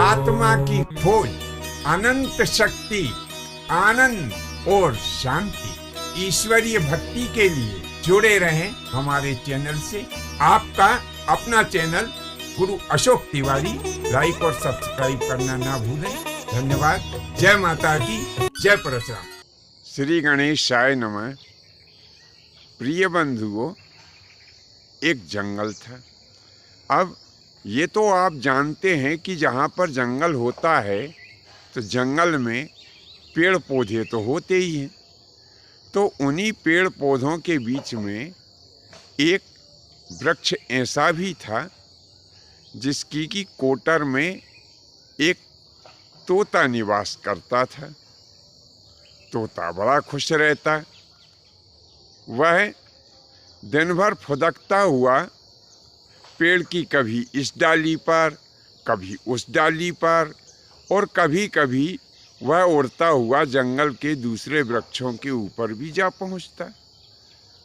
आत्मा की खोज, अनंत शक्ति, आनंद और शांति। ईश्वरीय भक्ति के लिए जुड़े रहें हमारे चैनल से। आपका अपना चैनल गुरु अशोक तिवारी। लाइक और सब्सक्राइब करना ना भूलें। धन्यवाद। जय माता की, जय परशुराम। श्री गणेशाय नमः। प्रिय बंधुओं, एक जंगल था। अब ये तो आप जानते हैं कि जहाँ पर जंगल होता है तो जंगल में पेड़ पौधे तो होते ही हैं। तो उन्हीं पेड़ पौधों के बीच में एक वृक्ष ऐसा भी था जिसकी की कोटर में एक तोता निवास करता था। तोता बड़ा खुश रहता। वह दिन भर फुदकता हुआ पेड़ की कभी इस डाली पर, कभी उस डाली पर, और कभी कभी वह उड़ता हुआ जंगल के दूसरे वृक्षों के ऊपर भी जा पहुंचता।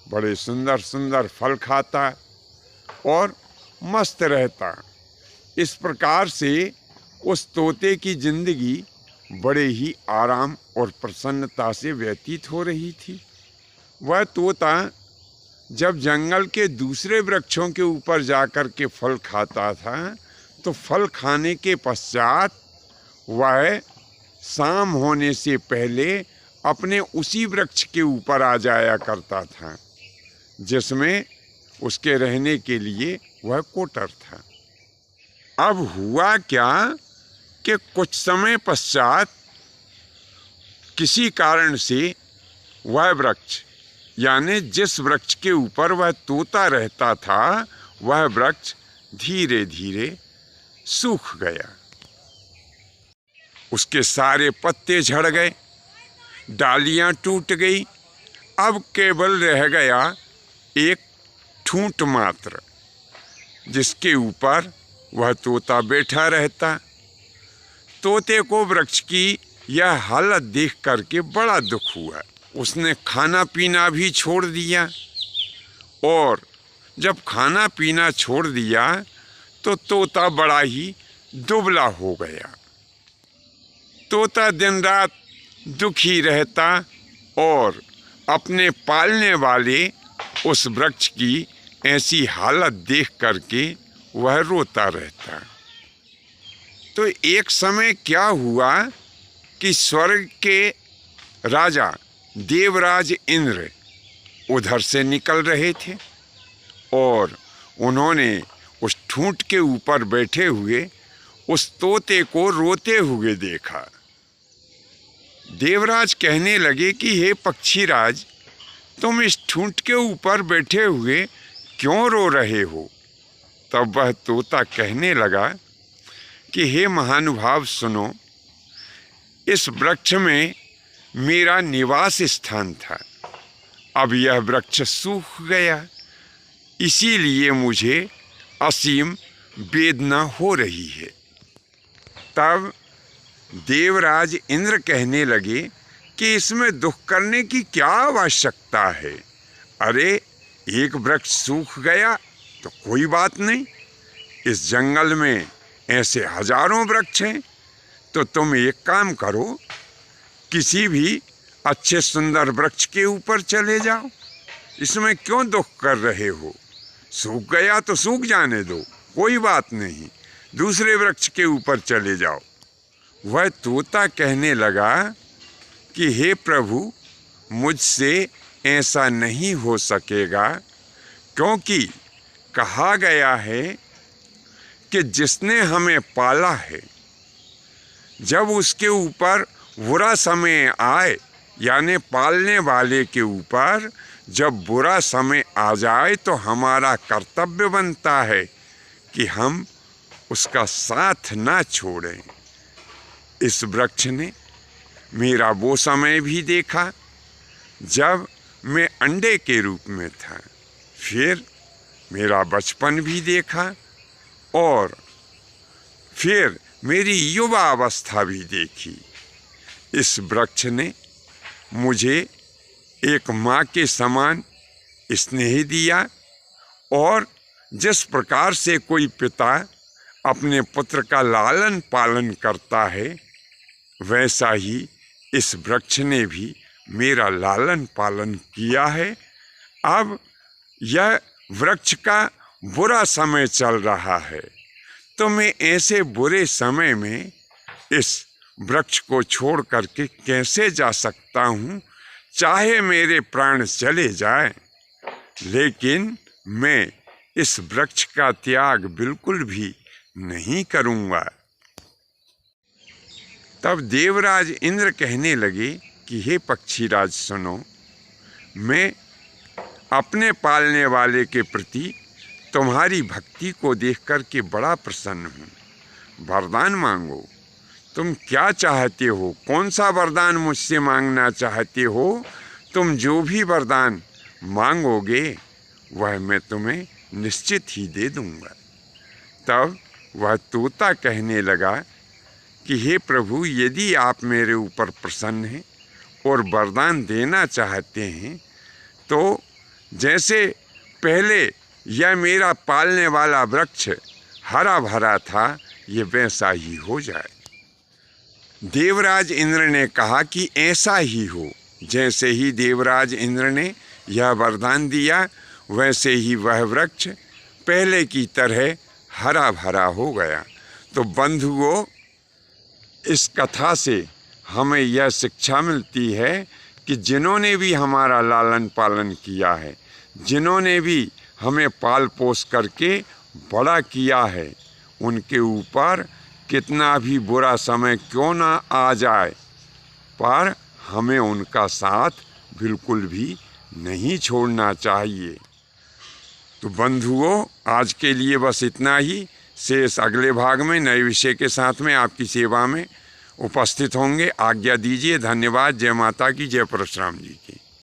बड़े सुंदर सुंदर फल खाता और मस्त रहता। इस प्रकार से उस तोते की जिंदगी बड़े ही आराम और प्रसन्नता से व्यतीत हो रही थी। वह तोता जब जंगल के दूसरे वृक्षों के ऊपर जाकर के फल खाता था तो फल खाने के पश्चात वह शाम होने से पहले अपने उसी वृक्ष के ऊपर आ जाया करता था जिसमें उसके रहने के लिए वह कोटर था। अब हुआ क्या कि कुछ समय पश्चात किसी कारण से वह वृक्ष, यानी जिस वृक्ष के ऊपर वह तोता रहता था, वह वृक्ष धीरे धीरे सूख गया। उसके सारे पत्ते झड़ गए, डालियां टूट गई। अब केवल रह गया एक ठूंठ मात्र जिसके ऊपर वह तोता बैठा रहता। तोते को वृक्ष की यह हालत देख करके बड़ा दुख हुआ। उसने खाना पीना भी छोड़ दिया, और जब खाना पीना छोड़ दिया तो तोता बड़ा ही दुबला हो गया। तोता दिन रात दुखी रहता और अपने पालने वाले उस वृक्ष की ऐसी हालत देख करके वह रोता रहता। तो एक समय क्या हुआ कि स्वर्ग के राजा देवराज इंद्र उधर से निकल रहे थे और उन्होंने उस ठूंठ के ऊपर बैठे हुए उस तोते को रोते हुए देखा। देवराज कहने लगे कि हे पक्षीराज, तुम इस ठूंठ के ऊपर बैठे हुए क्यों रो रहे हो? तब वह तोता कहने लगा कि हे महानुभाव, सुनो, इस वृक्ष में मेरा निवास स्थान था। अब यह वृक्ष सूख गया, इसीलिए मुझे असीम वेदना हो रही है। तब देवराज इंद्र कहने लगे कि इसमें दुख करने की क्या आवश्यकता है? अरे, एक वृक्ष सूख गया तो कोई बात नहीं। इस जंगल में ऐसे हजारों वृक्ष हैं। तो तुम एक काम करो, किसी भी अच्छे सुंदर वृक्ष के ऊपर चले जाओ। इसमें क्यों दुख कर रहे हो? सूख गया तो सूख जाने दो, कोई बात नहीं, दूसरे वृक्ष के ऊपर चले जाओ। वह तोता कहने लगा कि हे प्रभु, मुझसे ऐसा नहीं हो सकेगा, क्योंकि कहा गया है कि जिसने हमें पाला है, जब उसके ऊपर बुरा समय आए, यानी पालने वाले के ऊपर जब बुरा समय आ जाए, तो हमारा कर्तव्य बनता है कि हम उसका साथ ना छोड़ें। इस वृक्ष ने मेरा वो समय भी देखा जब मैं अंडे के रूप में था, फिर मेरा बचपन भी देखा, और फिर मेरी युवा अवस्था भी देखी। इस वृक्ष ने मुझे एक माँ के समान स्नेह दिया, और जिस प्रकार से कोई पिता अपने पुत्र का लालन पालन करता है, वैसा ही इस वृक्ष ने भी मेरा लालन पालन किया है। अब यह वृक्ष का बुरा समय चल रहा है, तो मैं ऐसे बुरे समय में इस वृक्ष को छोड़ करके कैसे जा सकता हूँ। चाहे मेरे प्राण चले जाए, लेकिन मैं इस वृक्ष का त्याग बिल्कुल भी नहीं करूँगा। तब देवराज इंद्र कहने लगे कि हे पक्षीराज सुनो, मैं अपने पालने वाले के प्रति तुम्हारी भक्ति को देखकर के बड़ा प्रसन्न हूँ। वरदान मांगो, तुम क्या चाहते हो, कौन सा वरदान मुझसे मांगना चाहते हो। तुम जो भी वरदान मांगोगे वह मैं तुम्हें निश्चित ही दे दूँगा। तब वह तोता कहने लगा कि हे प्रभु, यदि आप मेरे ऊपर प्रसन्न हैं और वरदान देना चाहते हैं, तो जैसे पहले यह मेरा पालने वाला वृक्ष हरा भरा था, ये वैसा ही हो जाए। देवराज इंद्र ने कहा कि ऐसा ही हो। जैसे ही देवराज इंद्र ने यह वरदान दिया, वैसे ही वह वृक्ष पहले की तरह हरा भरा हो गया। तो बंधुओं, इस कथा से हमें यह शिक्षा मिलती है कि जिन्होंने भी हमारा लालन पालन किया है, जिन्होंने भी हमें पाल पोस करके बड़ा किया है, उनके ऊपर कितना भी बुरा समय क्यों ना आ जाए, पर हमें उनका साथ बिल्कुल भी नहीं छोड़ना चाहिए। तो बंधुओं, आज के लिए बस इतना ही। शेष अगले भाग में नए विषय के साथ में आपकी सेवा में उपस्थित होंगे। आज्ञा दीजिए। धन्यवाद। जय माता की, जय परशुराम जी की।